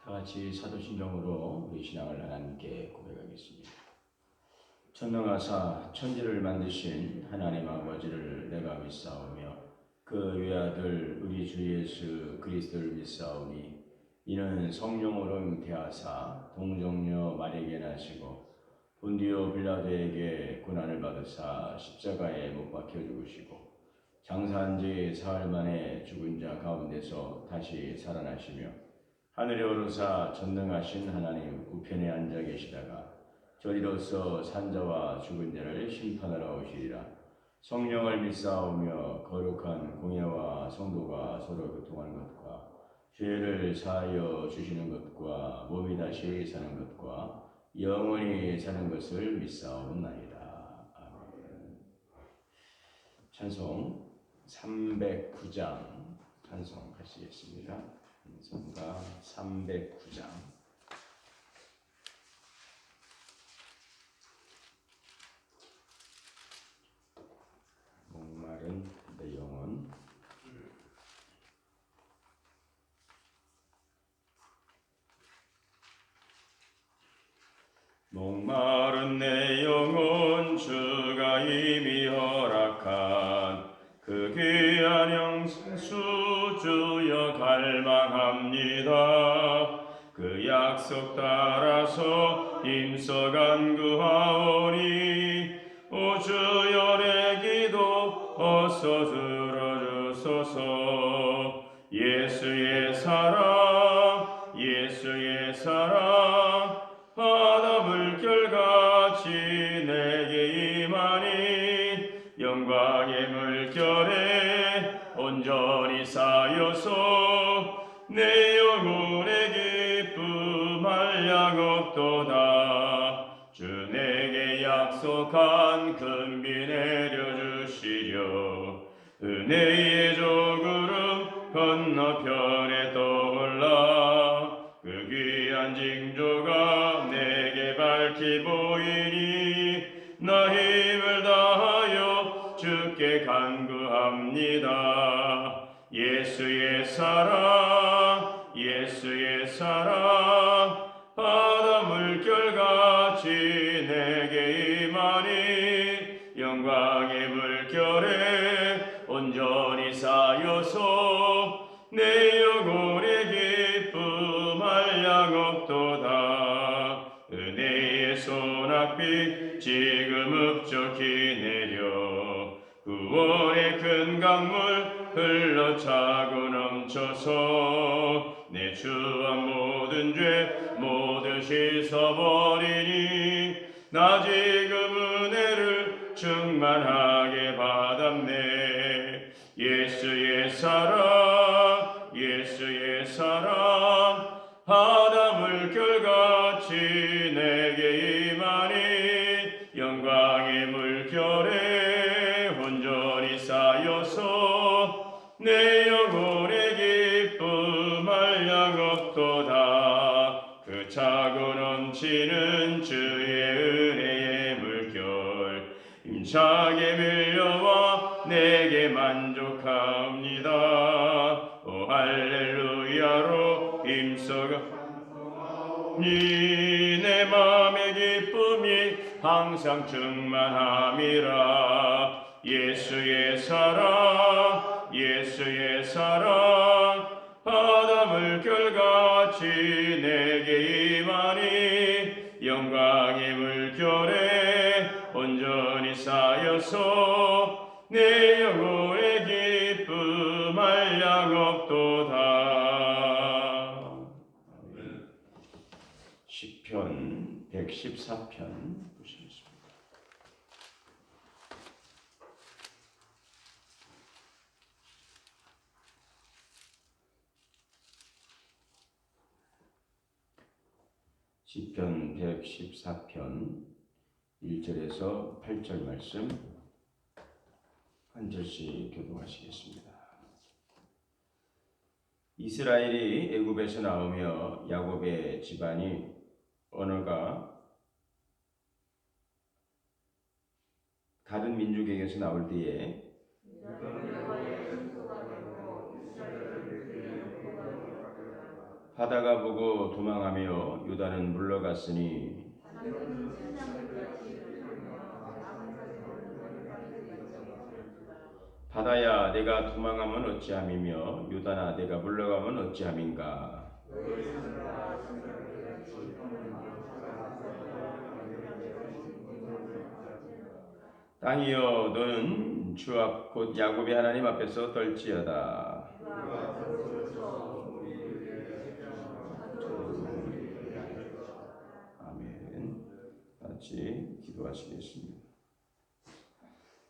다 같이 사도신경으로 우리 신앙을 하나님께 고백하겠습니다. 전능하사 천지를 만드신 하나님 아버지를 내가 믿사오며 그 외아들 우리 주 예수 그리스도를 믿사오니 이는 성령으로 잉태하사 동정녀 마리아에게 나시고 본디오 빌라도에게 고난을 받으사 십자가에 못 박혀 죽으시고 장사한 지 사흘 만에 죽은 자 가운데서 다시 살아나시며 하늘에 오르사 전능하신 하나님 우편에 앉아 계시다가 저리로서 산자와 죽은 자를 심판하러 오시리라. 성령을 믿사오며 거룩한 공예와 성도가 서로 교통하는 것과 죄를 사하여 주시는 것과 몸이 다시 사는 것과 영원히 사는 것을 믿사옵나이다. 아멘. 찬송 309장 찬송하시겠습니다. 찬송가 309장. 목마른 내 영혼. 목마른 내 영혼 주가 이미 허락한 그 귀한 영수 주여 갈망합니다. 그 약속 따라서 힘써 간구하오니 오 주여 내 기도 어서 들어주소서. 예수의 사랑 예수의 사랑 바다 물결같이 내게 임하니 영광의 물결에 온전히 쌓여서 내 영혼의 기쁨 한량 없도다. 주 내게 약속한 금비 내려주시려 은혜의 조구름 건너편에 떠올라 그 귀한 징조가 내게 밝히 보이니 나 힘을 다하여 주께 간구합니다. 예수의 사랑 예수의 사랑 바다 물결같이 내게 임하니 영광의 물결에 온전히 쌓여서 내 영혼의 기쁨 한량 없도다. 은혜의 소낙비 지금 흡족히 내려 구원의 큰 강물 흘러차고 넘쳐서 내 주한 모든 죄 모두 씻어버리니 나 지금 은혜를 충만하게 받았네. 예수의 사랑 예수의 사랑 바다 물결같이 내게 임하니 영광의 물결에 온전히 쌓여서 내 영혼의 기쁨 한량 없도다. 그 차고 넘치는 주의 은혜의 물결 힘차게 밀려와 내게 만족합니다. 오 할렐루야로 힘써가 내 맘의 기쁨이 항상 충만함이라. 예수의 사랑 예수의 사랑 바다 물결같이 내게 임하니 영광의 물결에 온전히 쌓여서 내 영혼의 기쁨 한량 없도다. 시편 114편 보시겠습니다. 시편 114편 1절에서 8절 말씀 한 절씩 교독하시겠습니다. 이스라엘이 애굽에서 나오며 야곱의 집안이 언어가 다른 민족에게서 나올 때에 바다가 보고 도망하며 유다는 물러갔으니 바다야 내가 도망하면 어찌함이며 유다나 내가 물러가면 어찌함인가. 땅이여 너는 주 앞 곧 야곱의 하나님 앞에서 떨지어다. 아멘. 같이 기도하시겠습니다.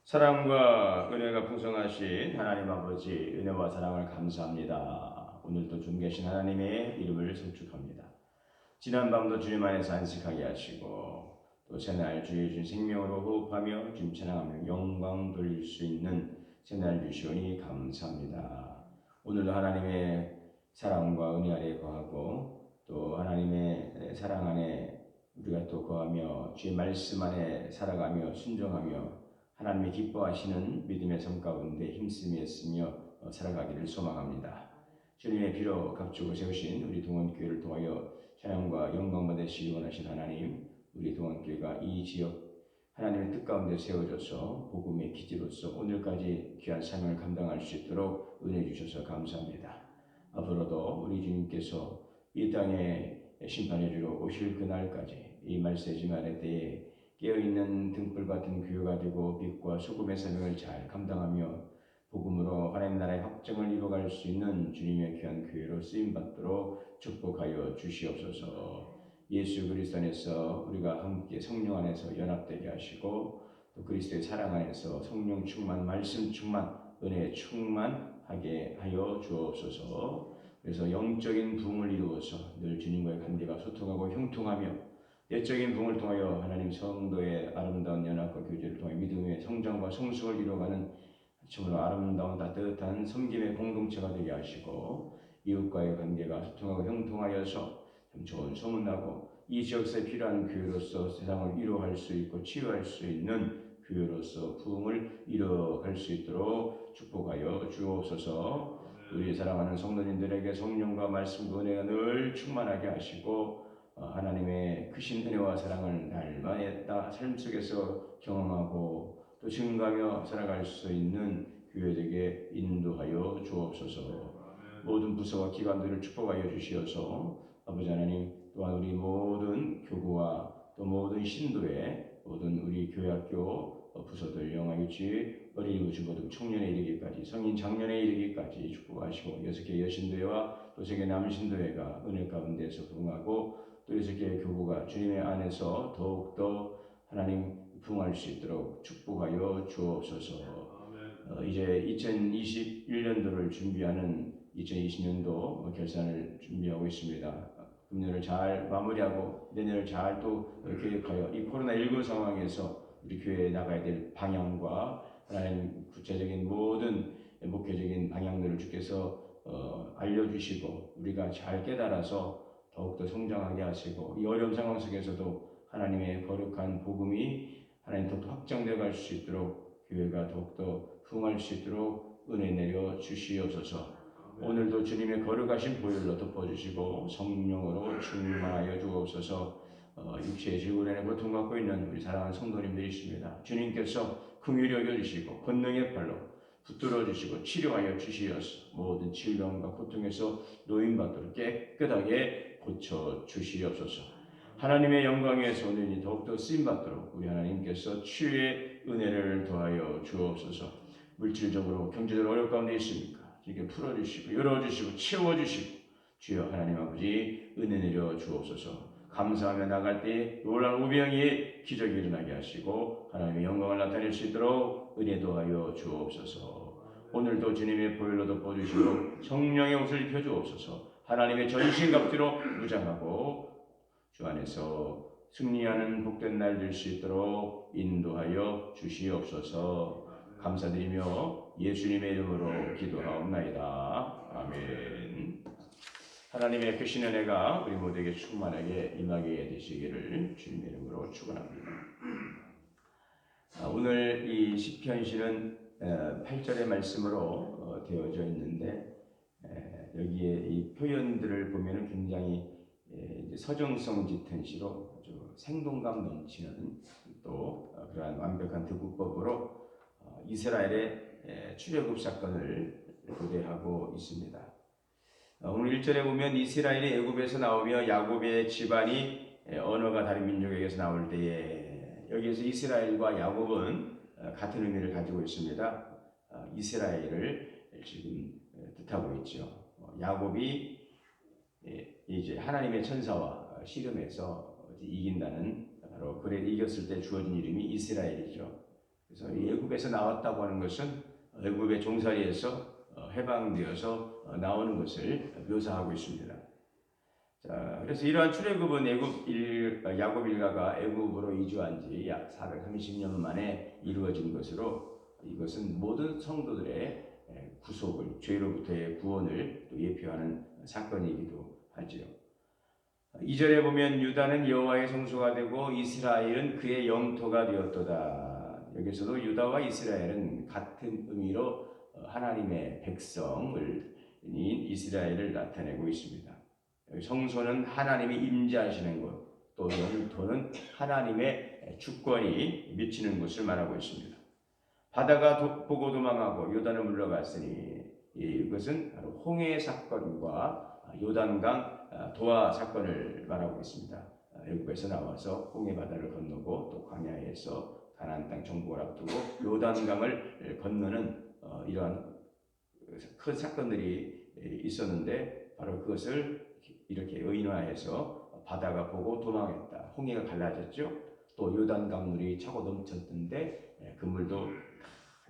사랑과 은혜가 풍성하신 하나님 아버지, 은혜와 사랑을 감사합니다. 오늘도 존귀하신 하나님의 이름을 송축합니다. 지난 밤도 주님 안에서 안식하게 하시고 또 새날 주의 준 생명으로 호흡하며 주님 찬양하며 영광 돌릴 수 있는 새날 주시오니 감사합니다. 오늘도 하나님의 사랑과 은혜 아래 거하고 또 하나님의 사랑 안에 우리가 또 거하며 주의 말씀 안에 살아가며 순종하며 하나님이 기뻐하시는 믿음의 삶 가운데 힘쓰며 살아가기를 소망합니다. 주님의 피로 값주고 세우신 우리 동원교회를 통하여 찬양과 영광 받으시기 원하신 하나님, 우리 동원교회가 이 지역 하나님의 뜻 가운데 세워져서 복음의 기지로서 오늘까지 귀한 삶을 감당할 수 있도록 은혜 주셔서 감사합니다. 앞으로도 우리 주님께서 이 땅에 심판해 주러 오실 그날까지 이 말세지 말의 때에 깨어있는 등불 같은 교회가 되고 빛과 소금의 사명을 잘 감당하며 복음으로 하나님 나라의 확정을 이루어갈 수 있는 주님의 귀한 교회로 쓰임받도록 축복하여 주시옵소서. 예수 그리스도 안에서 우리가 함께 성령 안에서 연합되게 하시고 또 그리스도의 사랑 안에서 성령 충만, 말씀 충만, 은혜 충만하게 하여 주옵소서. 그래서 영적인 부흥을 이루어서 늘 주님과의 관계가 소통하고 형통하며 내적인 부흥을 통하여 하나님 성도의 아름다운 연합과 교제를 통해 믿음의 성장과 성숙을 이루어가는 정말로 아름다운 따뜻한 섬김의 공동체가 되게 하시고 이웃과의 관계가 소통하고 형통하여서 참 좋은 소문나고 이 지역사에 필요한 교회로서 세상을 위로할 수 있고 치유할 수 있는 교회로서 부흥을 이뤄갈 수 있도록 축복하여 주옵소서. 우리 사랑하는 성도님들에게 성령과 말씀과 은혜가 늘 충만하게 하시고 하나님의 크신 은혜와 사랑을 날마다 삶 속에서 경험하고 또 증거하며 살아갈 수 있는 교회에게 인도하여 주옵소서. 모든 부서와 기관들을 축복하여 주시어서 아버지 하나님 또한 우리 모든 교구와 또 모든 신도의 모든 우리 교회학교 부서들 영화유치 어린이부 중고등 청년에 이르기까지 성인 장년에 이르기까지 축복하시고 6개 여신도회와 또 3개 남신도회가 은혜 가운데서 부흥하고 또 6개 교구가 주님의 안에서 더욱더 하나님 부흥할 수 있도록 축복하여 주옵소서. 이제 2021년도를 준비하는 2020년도 결산을 준비하고 있습니다. 금년을 잘 마무리하고 내년을 잘 또 계획하여 이 코로나19 상황에서 우리 교회에 나가야 될 방향과 하나님 구체적인 모든 목표적인 방향들을 주께서 알려주시고 우리가 잘 깨달아서 더욱더 성장하게 하시고 이 어려운 상황 속에서도 하나님의 거룩한 복음이 하나님 더욱더 확장되어 갈 수 있도록 교회가 더욱더 흥할 수 있도록 은혜 내려 주시옵소서. 오늘도 주님의 거룩하신 보혈로 덮어주시고 성령으로 충만하여 주옵소서. 육체의 질고난에 고통받고 있는 우리 사랑하는 성도님들이 있습니다. 주님께서 긍휼히 여겨주시고 권능의 팔로 붙들어 주시고 치료하여 주시어서 모든 질병과 고통에서 노임받도록 깨끗하게 고쳐 주시옵소서. 하나님의 영광 위에서 오늘이 더욱더 쓰임받도록 우리 하나님께서 치유의 은혜를 더하여 주옵소서. 물질적으로 경제적으로 어려운 가운데 있습니까? 이렇게 풀어주시고 열어주시고 채워주시고 주여 하나님 아버지 은혜 내려 주옵소서. 감사하며 나갈 때 놀라운 우병의 기적이 일어나게 하시고 하나님의 영광을 나타낼 수 있도록 은혜 더하여 주옵소서. 오늘도 주님의 보혈로 덮어주시고 성령의 옷을 입혀주옵소서. 하나님의 전신갑주로 무장하고 주 안에서 승리하는 복된 날 될 수 있도록 인도하여 주시옵소서. 감사드리며 예수님의 이름으로 기도하옵나이다. 아멘. 하나님의 크신 은혜가 우리 모두에게 충만하게 임하게 되시기를 주님의 이름으로 축원합니다. 오늘 이 시편시는 8절의 말씀으로 되어져 있는데 여기에 이 표현들을 보면은 굉장히 서정성 짙은 시로 아주 생동감 넘치는 또 그러한 완벽한 득구법으로 이스라엘의 출애굽 사건을 고대하고 있습니다. 오늘 1절에 보면 이스라엘이 애굽에서 나오며 야곱의 집안이 언어가 다른 민족에게서 나올 때에, 여기에서 이스라엘과 야곱은 같은 의미를 가지고 있습니다. 이스라엘을 지금 뜻하고 있죠. 야곱이 이제 하나님의 천사와 씨름해서 이긴다는, 바로 그래 이겼을 때 주어진 이름이 이스라엘이죠. 그래서 이 애굽에서 나왔다고 하는 것은 애굽의 종살이에서 해방되어서 나오는 것을 묘사하고 있습니다. 자, 그래서 이러한 출애굽은 야곱 일가가 애굽으로 이주한 지 약 430년 만에 이루어진 것으로, 이것은 모든 성도들의 구속을, 죄로부터의 구원을 또 예표하는 사건이기도 하지요. 2절에 보면 유다는 여호와의 성소가 되고 이스라엘은 그의 영토가 되었도다. 여기서도 유다와 이스라엘은 같은 의미로 하나님의 백성을, 이스라엘을 나타내고 있습니다. 성소는 하나님이 임재하시는 곳, 또 영토는 하나님의 주권이 미치는 곳을 말하고 있습니다. 바다가 보고 도망하고 요단을 물러갔으니, 이것은 바로 홍해 사건과 요단강 도하 사건을 말하고 있습니다. 애굽에서 나와서 홍해 바다를 건너고 또 광야에서 가나안 땅 정복을 앞두고 요단강을 건너는 이러한 큰 사건들이 있었는데, 바로 그것을 이렇게 의인화해서 바다가 보고 도망했다. 홍해가 갈라졌죠. 또 요단강 물이 차고 넘쳤는데 그 물도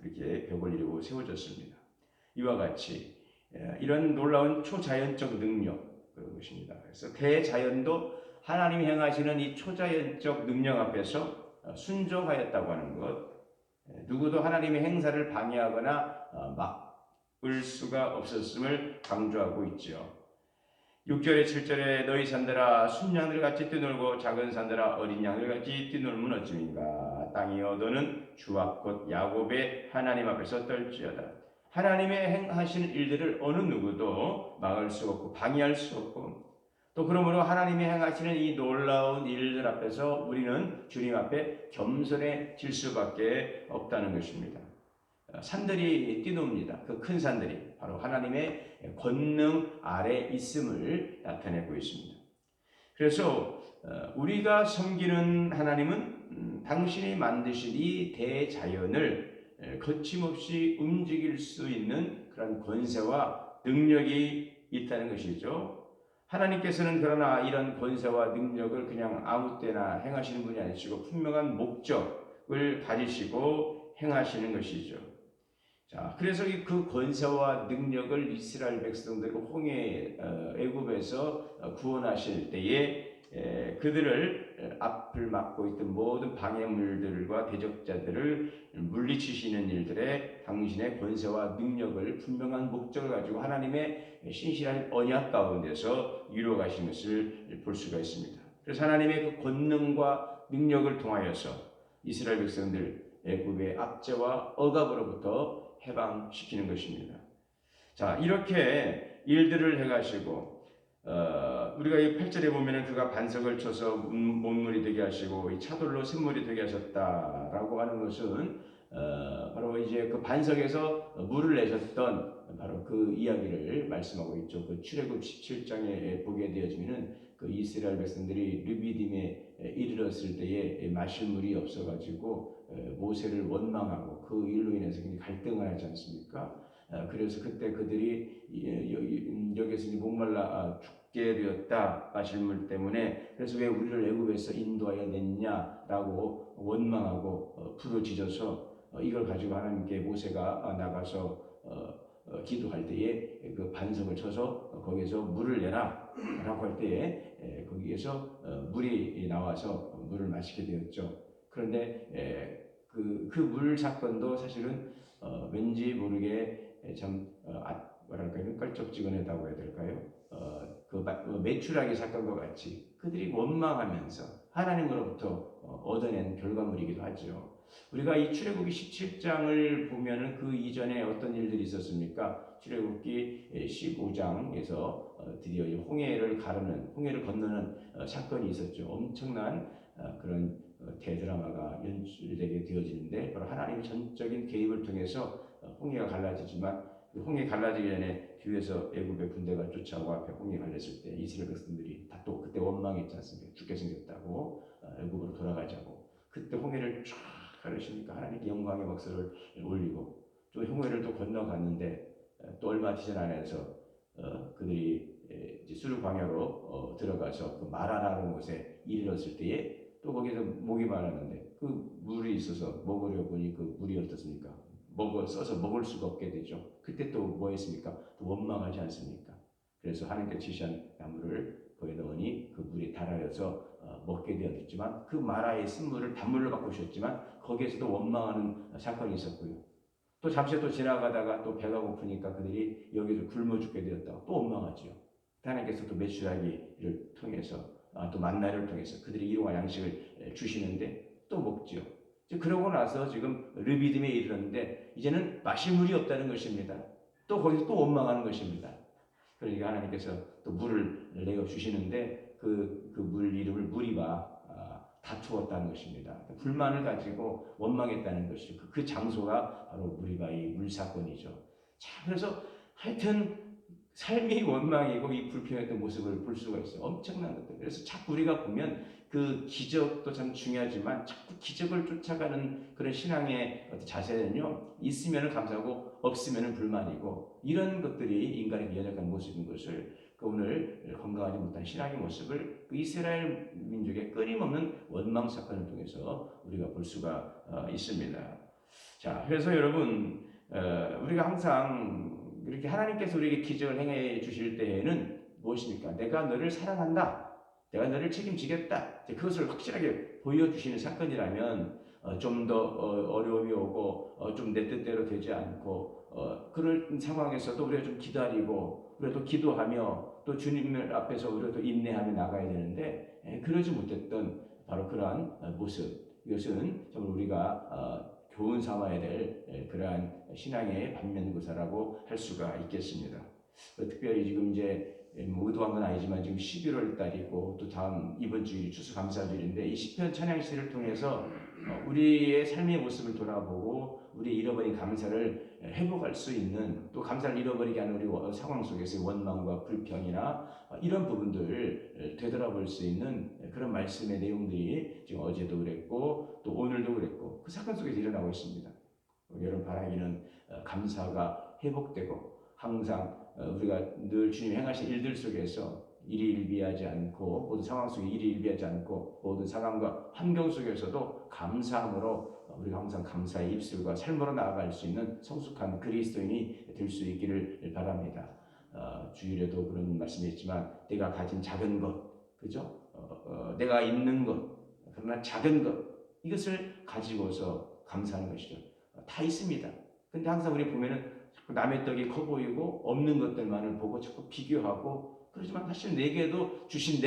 이렇게 벽을 이루고 세워졌습니다. 이와 같이 이런 놀라운 초자연적 능력, 그런 것입니다. 그래서 대자연도 하나님이 행하시는 이 초자연적 능력 앞에서 순종하였다고 하는 것, 누구도 하나님의 행사를 방해하거나 막을 수가 없었음을 강조하고 있죠. 6절에 7절에 너희 산들아 순양들같이 뛰놀고 작은 산들아 어린 양들같이 뛰놀면 어찌민가. 땅이여 너는 주와 곧 야곱의 하나님 앞에서 떨지어다. 하나님의 행하시는 일들을 어느 누구도 막을 수 없고 방해할 수 없고, 또 그러므로 하나님이 행하시는 이 놀라운 일들 앞에서 우리는 주님 앞에 겸손해질 수밖에 없다는 것입니다. 산들이 뛰놉니다. 그 큰 산들이 바로 하나님의 권능 아래 있음을 나타내고 있습니다. 그래서 우리가 섬기는 하나님은 당신이 만드신 이 대자연을 거침없이 움직일 수 있는 그런 권세와 능력이 있다는 것이죠. 하나님께서는 그러나 이런 권세와 능력을 그냥 아무 때나 행하시는 분이 아니시고 분명한 목적을 가지시고 행하시는 것이죠. 자, 그래서 그 권세와 능력을 이스라엘 백성들을 홍해 애굽에서 구원하실 때에 그들을 앞을 막고 있던 모든 방해물들과 대적자들을 물리치시는 일들에 당신의 권세와 능력을 분명한 목적을 가지고 하나님의 신실한 언약 가운데서 이루어가신 것을 볼 수가 있습니다. 그래서 하나님의 그 권능과 능력을 통하여서 이스라엘 백성들 애굽의 압제와 억압으로부터 해방시키는 것입니다. 자, 이렇게 일들을 해가시고 우리가 이 8절에 보면은 그가 반석을 쳐서 못물이 되게 하시고 이 차돌로 샘물이 되게 하셨다라고 하는 것은 바로 이제 그 반석에서 물을 내셨던 바로 그 이야기를 말씀하고 있죠. 그 출애굽 17장에 보게 되어지면은 그 이스라엘 백성들이 르비딤에 이르렀을 때에 마실 물이 없어가지고 모세를 원망하고 그 일로 인해서 굉장히 갈등을 하지 않습니까? 그래서 그때 그들이 여기서 목말라 죽게 되었다, 마실 물 때문에. 그래서 왜 우리를 애굽에서 인도하여 냈냐라고 원망하고 부르짖어서 이걸 가지고 하나님께 모세가 나가서 기도할 때에 그 반석을 쳐서 거기에서 물을 내라 라고 할 때에 거기에서 물이 나와서 물을 마시게 되었죠. 그런데 그 물 사건도 사실은 왠지 모르게 참 뭐랄까요, 껄쩍지근하다고 해야 될까요? 그 메추라기 사건과 같이 그들이 원망하면서 하나님으로부터 얻어낸 결과물이기도 하죠. 우리가 이 출애굽기 17장을 보면은 그 이전에 어떤 일들이 있었습니까? 출애굽기 15장에서 드디어 홍해를 홍해를 건너는 사건이 있었죠. 엄청난 그런 대드라마가 연출되게 되어지는데, 바로 하나님의 전적인 개입을 통해서 홍해가 갈라지지만, 그 홍해 갈라지기 전에 뒤에서 애굽의 군대가 쫓아오고 앞에 홍해 갈렸을 때 이스라엘 백성들이 다 또 그때 원망했지 않습니까? 죽게 생겼다고, 애굽으로 돌아가자고. 그때 홍해를 쫙 가르시니까 하나님께 영광의 박수를 올리고, 또 홍해를 또 건너갔는데 또 얼마 지난 안에서 그들이 이제 수르 광야로 들어가서 그 마라라는 곳에 이르렀을 때에 또 거기서 목이 말랐는데 그 물이 있어서 먹으려 보니 그 물이 어떻습니까? 써서 먹을 수가 없게 되죠. 그때 또 뭐 했습니까? 또 원망하지 않습니까? 그래서 하나님께 지시한 나무를 거기에 넣으니 그 물이 달아여서 먹게 되었지만, 그 마라의 쓴물을 단물로 바꾸셨지만 거기에서도 원망하는 사건이 있었고요. 또 잠시 또 지나가다가 또 배가 고프니까 그들이 여기서 굶어 죽게 되었다고 또 원망하죠. 하나님께서 또 메추라기를 통해서 또 만나를 통해서 그들이 일용할 양식을 주시는데 또 먹죠. 그러고 나서 지금 르비딤에 이르렀는데 이제는 마실 물이 없다는 것입니다. 또 거기서 또 원망하는 것입니다. 그러니까 하나님께서 또 물을 내어 주시는데 그 물 이름을 무리바, 다투었다는 것입니다. 불만을 가지고 원망했다는 것이죠. 그 장소가 바로 무리바의 물사건이죠. 자, 그래서 하여튼 삶이 원망이고 이 불평했던 모습을 볼 수가 있어요. 엄청난 것들. 그래서 자꾸 우리가 보면 그 기적도 참 중요하지만 자꾸 기적을 쫓아가는 그런 신앙의 자세는요, 있으면 감사하고 없으면 불만이고, 이런 것들이 인간의 연약한 모습인 것을, 오늘 건강하지 못한 신앙의 모습을 그 이스라엘 민족의 끊임없는 원망 사건을 통해서 우리가 볼 수가 있습니다. 자, 그래서 여러분, 우리가 항상 이렇게 하나님께서 우리에게 기적을 행해 주실 때에는 무엇입니까? 내가 너를 사랑한다, 내가 너를 책임지겠다, 그것을 확실하게 보여주시는 사건이라면 좀 더 어려움이 오고 좀 내 뜻대로 되지 않고 그런 상황에서도 우리가 좀 기다리고, 우리가 또 기도하며 또 주님 앞에서 우리가 또 인내하며 나가야 되는데, 그러지 못했던 바로 그러한 모습, 이것은 정말 우리가 교훈 삼아야 될 그러한 신앙의 반면교사라고 할 수가 있겠습니다. 특별히 지금 이제 의도한 건 아니지만 지금 11월 달이고 또 다음 이번 주일이 추수감사주일인데, 이 시편 찬양시를 통해서 우리의 삶의 모습을 돌아보고 우리의 잃어버린 감사를 회복할 수 있는, 또 감사를 잃어버리게 하는 우리 상황 속에서의 원망과 불평이나 이런 부분들을 되돌아볼 수 있는 그런 말씀의 내용들이 지금 어제도 그랬고 또 오늘도 그랬고 그 사건 속에서 일어나고 있습니다. 여러분 바라기는 감사가 회복되고, 항상 우리가 늘 주님 행하신 일들 속에서 일희일비하지 않고, 모든 상황 속에 일희일비하지 않고, 모든 상황과 환경 속에서도 감사함으로 우리가 항상 감사의 입술과 삶으로 나아갈 수 있는 성숙한 그리스도인이 될 수 있기를 바랍니다. 주일에도 그런 말씀했지만, 내가 가진 작은 것, 그죠? 내가 있는 것, 그러나 작은 것, 이것을 가지고서 감사하는 것이죠. 다 있습니다. 근데 항상 우리 보면은 남의 떡이 커 보이고 없는 것들만을 보고 자꾸 비교하고, 그렇지만 사실 내게 주신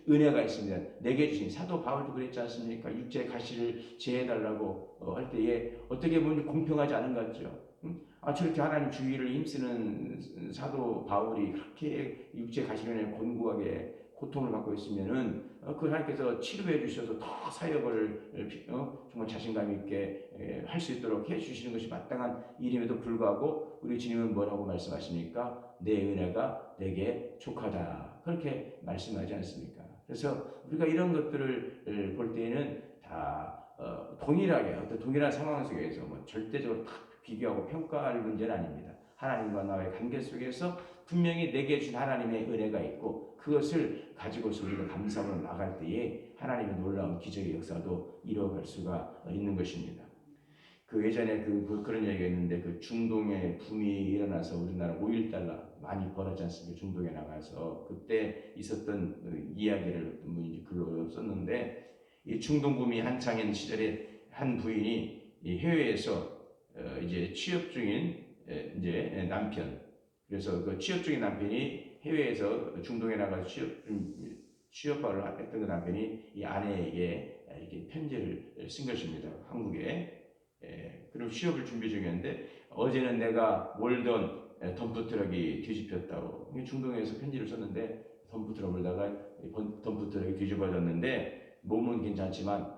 은혜가 있습니다. 내게 주신, 사도 바울도 그랬지 않습니까? 육체의 가시를 제해달라고 할 때에 어떻게 보면 공평하지 않은 것 같죠. 저렇게 하나님 주의를 힘쓰는 사도 바울이 그렇게 육체의 가시를 곤고하게 고통을 받고 있으면은 그 하나님께서 치료해 주셔서 더 사역을 정말 자신감 있게 할 수 있도록 해 주시는 것이 마땅한 일임에도 불구하고 우리 주님은 뭐라고 말씀하십니까? 내 은혜가 내게 족하다, 그렇게 말씀하지 않습니까? 그래서 우리가 이런 것들을 볼 때에는 다 동일하게 어떤 동일한 상황 속에서 뭐 절대적으로 다 비교하고 평가할 문제는 아닙니다. 하나님과 나의 관계 속에서 분명히 내게 준 하나님의 은혜가 있고, 그것을 가지고서 우리가 감사함으로 나갈 때에 하나님의 놀라운 기적의 역사도 이루어갈 수가 있는 것입니다. 그 예전에 그런 얘기가 있는데, 그 중동에 붐이 일어나서 우리나라 5.1달러 많이 벌었지 않습니까? 중동에 나가서 그때 있었던 이야기를 어떤 분이 글로 썼는데, 이 중동 붐이 한창인 시절에 한 부인이 이 해외에서 이제 취업 중인 이제 남편, 그래서 그 취업 중인 남편이 해외에서 중동에 나가서 취업을 했던 그 남편이 이 아내에게 이렇게 편지를 쓴 것입니다. 한국에. 그리고 취업을 준비 중이었는데 어제는 내가 몰던 덤프트럭이 뒤집혔다고 중동에서 편지를 썼는데 덤프트럭 몰다가 덤프트럭이 뒤집어졌는데 몸은 괜찮지만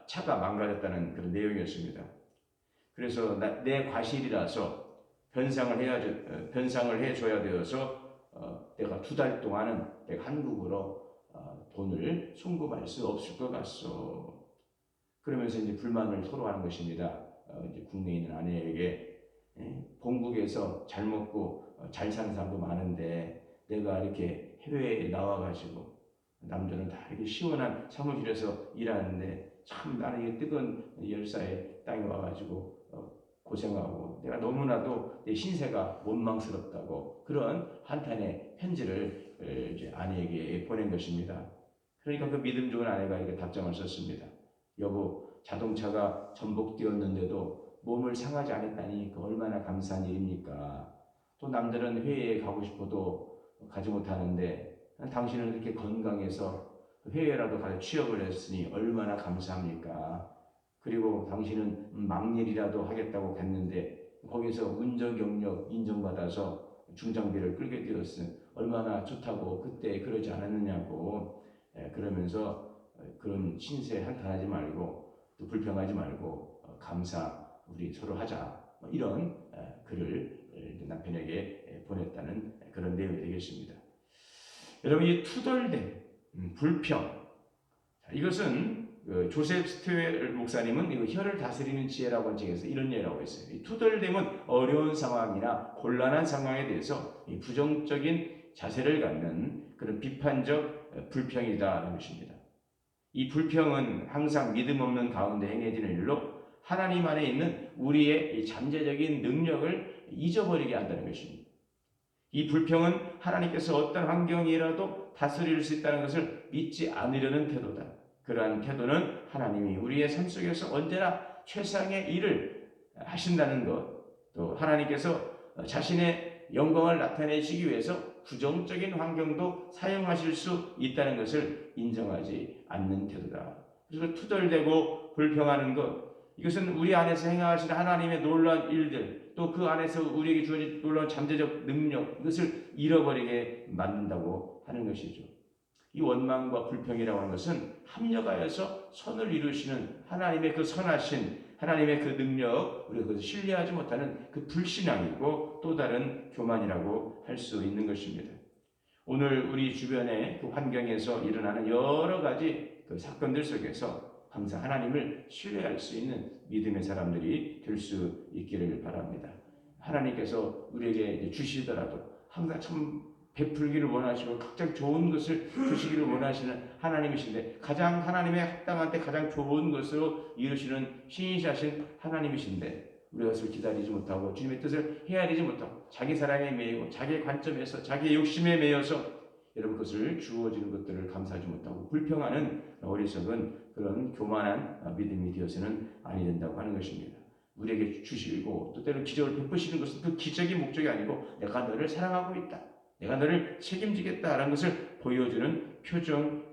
차가 망가졌다는 그런 내용이었습니다. 그래서 내 과실이라서 변상을 해줘야 되어서 내가 2달 동안은 내가 한국으로 돈을 송금할 수 없을 것 같소. 그러면서 이제 불만을 토로하는 것입니다. 이제 국내에 있는 아내에게 본국에서 잘 먹고 잘 사는 사람도 많은데 내가 이렇게 해외에 나와가지고 남들은 다 이렇게 시원한 사무실에서 일하는데 참 나는 이 뜨거운 열사의 땅에 와가지고 고생하고 내가 너무나도 내 신세가 원망스럽다고 그런 한탄의 편지를 이제 아내에게 보낸 것입니다. 그러니까 그 믿음 좋은 아내가 이렇게 답장을 썼습니다. 여보, 자동차가 전복되었는데도 몸을 상하지 않았다니 그 얼마나 감사한 일입니까? 또 남들은 해외에 가고 싶어도 가지 못하는데 당신은 이렇게 건강해서 해외라도 가서 취업을 했으니 얼마나 감사합니까? 그리고 당신은 막일이라도 하겠다고 갔는데 거기서 운전 경력 인정받아서 중장비를 끌게 되었으니 얼마나 좋다고 그때 그러지 않았느냐고 그러면서 그런 신세 한탄하지 말고 또 불평하지 말고 감사 우리 서로 하자 이런 글을 남편에게 보냈다는 그런 내용이 되겠습니다. 여러분 이 투덜댐, 불평 이것은 조셉 스튜웰 목사님은 이거 혀를 다스리는 지혜라고 한 책에서 이런 예라고 했어요. 이 투덜댐은 어려운 상황이나 곤란한 상황에 대해서 이 부정적인 자세를 갖는 그런 비판적 불평이다라는 것입니다. 이 불평은 항상 믿음 없는 가운데 행해지는 일로 하나님 안에 있는 우리의 잠재적인 능력을 잊어버리게 한다는 것입니다. 이 불평은 하나님께서 어떤 환경이라도 다스릴 수 있다는 것을 믿지 않으려는 태도다. 그러한 태도는 하나님이 우리의 삶 속에서 언제나 최상의 일을 하신다는 것, 또 하나님께서 자신의 영광을 나타내시기 위해서 부정적인 환경도 사용하실 수 있다는 것을 인정하지 않는 태도다. 그래서 투덜대고 불평하는 것, 이것은 우리 안에서 행하시는 하나님의 놀라운 일들, 또 그 안에서 우리에게 주어진 놀라운 잠재적 능력, 이것을 잃어버리게 만든다고 하는 것이죠. 이 원망과 불평이라고 하는 것은 합력하여서 선을 이루시는 하나님의 그 선하신 하나님의 그 능력, 우리가 그것을 신뢰하지 못하는 그 불신앙이고 또 다른 교만이라고 할 수 있는 것입니다. 오늘 우리 주변의 그 환경에서 일어나는 여러 가지 그 사건들 속에서 항상 하나님을 신뢰할 수 있는 믿음의 사람들이 될 수 있기를 바랍니다. 하나님께서 우리에게 주시더라도 항상 참 베풀기를 원하시고 가장 좋은 것을 주시기를 원하시는 하나님이신데 가장 하나님의 합당한 때 가장 좋은 것으로 이루시는 신이신 하나님이신데 우리가 그것을 기다리지 못하고 주님의 뜻을 헤아리지 못하고 자기 사랑에 매이고 자기의 관점에서 자기의 욕심에 매여서 여러분 그것을 주어지는 것들을 감사하지 못하고 불평하는 어리석은 그런 교만한 믿음이 되어서는 아니 된다고 하는 것입니다. 우리에게 주시고 또 때로 기적을 베푸시는 것은 그 기적의 목적이 아니고 내가 너를 사랑하고 있다. 내가 너를 책임지겠다라는 것을 보여주는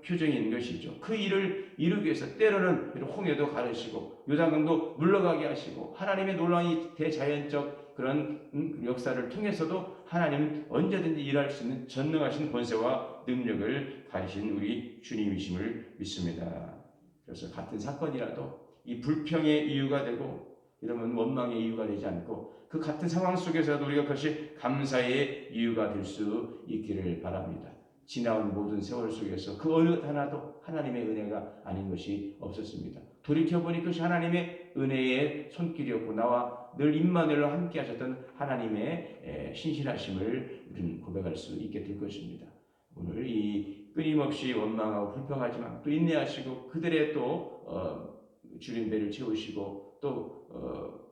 표정인 것이죠. 그 일을 이루기 위해서 때로는 홍해도 가르시고 요단강도 물러가게 하시고 하나님의 놀라운 대자연적 그런 역사를 통해서도 하나님은 언제든지 일할 수 있는 전능하신 권세와 능력을 가지신 우리 주님이심을 믿습니다. 그래서 같은 사건이라도 이 불평의 이유가 되고 이러면 원망의 이유가 되지 않고 그 같은 상황 속에서도 우리가 그것이 감사의 이유가 될 수 있기를 바랍니다. 지나온 모든 세월 속에서 그 어느 하나도 하나님의 은혜가 아닌 것이 없었습니다. 돌이켜보니 그것이 하나님의 은혜의 손길이었고 나와 늘 임마누엘과 함께 하셨던 하나님의 신실하심을 우리는 고백할 수 있게 될 것입니다. 오늘 이 끊임없이 원망하고 불평하지만 또 인내하시고 그들의 또 주린 배를 채우시고 또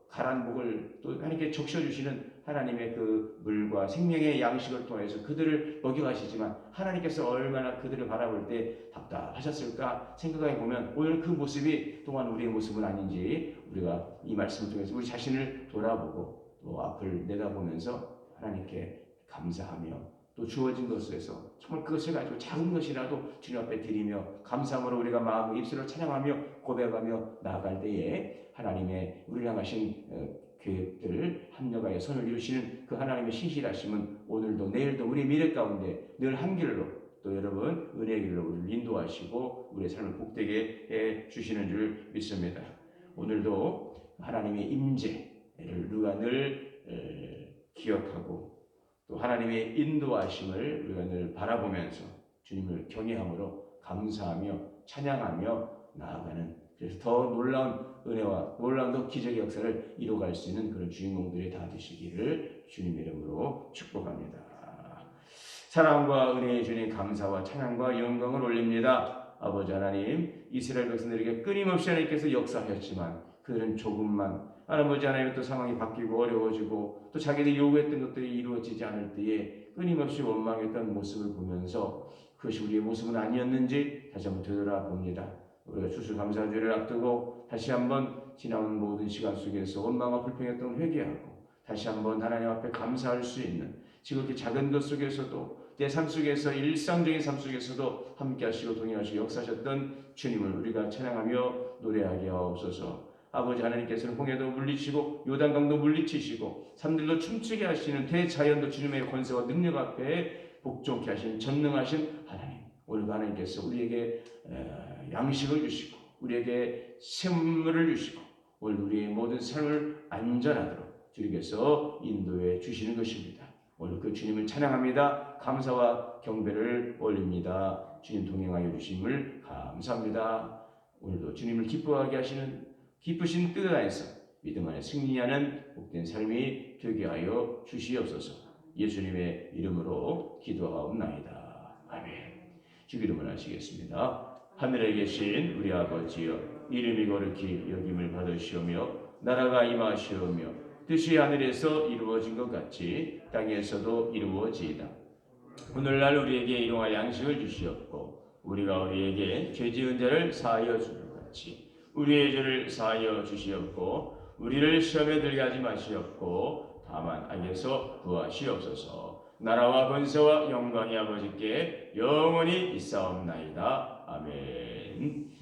가란 목을 또 하나님께 적셔주시는 하나님의 그 물과 생명의 양식을 통해서 그들을 먹여가시지만 하나님께서 얼마나 그들을 바라볼 때 답답하셨을까 생각해 보면 오늘 그 모습이 또한 우리의 모습은 아닌지 우리가 이 말씀을 통해서 우리 자신을 돌아보고 또 앞을 내다보면서 하나님께 감사하며 또 주어진 것에서 정말 그것을 가지고 작은 것이라도 주님 앞에 드리며 감사함으로 우리가 마음의 입술을 찬양하며 고백하며 나아갈 때에 하나님의 우리를 향하신 계획들을 합력하여 선을 이루시는 그 하나님의 신실하심은 오늘도 내일도 우리 미래 가운데 늘 한 길로 또 여러분 은혜의 길로 우리를 인도하시고 우리의 삶을 복되게 해 주시는 줄 믿습니다. 오늘도 하나님의 임재를 우리가 늘 기억하고 또 하나님의 인도하심을 우리가 늘 바라보면서 주님을 경외함으로 감사하며 찬양하며 나아가는, 그래서 더 놀라운 은혜와 놀라운 더 기적의 역사를 이루어갈 수 있는 그런 주인공들이 다 되시기를 주님 이름으로 축복합니다. 사랑과 은혜의 주님 감사와 찬양과 영광을 올립니다. 아버지 하나님, 이스라엘 백성들에게 끊임없이 하나님께서 역사하셨지만 그들은 조금만 아버지 하나님 또 상황이 바뀌고 어려워지고 또 자기들이 요구했던 것들이 이루어지지 않을 때에 끊임없이 원망했던 모습을 보면서 그것이 우리의 모습은 아니었는지 다시 한번 되돌아봅니다. 우리가 추수감사주를 앞두고 다시 한번 지나온 모든 시간 속에서 원망과 불평했던 회개하고 다시 한번 하나님 앞에 감사할 수 있는 지극히 작은 것 속에서도 내 삶 속에서 일상적인 삶 속에서도 함께 하시고 동행하시고 역사하셨던 주님을 우리가 찬양하며 노래하게 하옵소서. 아버지 하나님께서는 홍해도 물리치고 요단강도 물리치시고 산들도 춤추게 하시는 대자연도 주님의 권세와 능력 앞에 복종케 하시는 전능하신 하나님, 오늘 하나님께서 우리에게 양식을 주시고 우리에게 샘물을 주시고 오늘 우리의 모든 삶을 안전하도록 주님께서 인도해 주시는 것입니다. 오늘 그 주님을 찬양합니다. 감사와 경배를 올립니다. 주님 동행하여 주심을 감사합니다. 오늘도 주님을 기뻐하게 하시는 기쁘신 뜻 안에서 믿음 안에 승리하는 복된 삶이 되게 하여 주시옵소서. 예수님의 이름으로 기도하옵나이다. 아멘. 주기도문 하시겠습니다. 하늘에 계신 우리 아버지여, 이름이 거룩히 여김을 받으시오며 나라가 임하시오며 뜻이 하늘에서 이루어진 것 같이 땅에서도 이루어지이다. 오늘날 우리에게 일용할 양식을 주시옵고 우리가 우리에게 죄 지은 자를 사하여 주는 것 같이 우리의 죄를 사하여 주시옵고 우리를 시험에 들게 하지 마시옵고 다만 악에서 구하시옵소서. 나라와 권세와 영광이 아버지께 영원히 있사옵나이다. 아멘.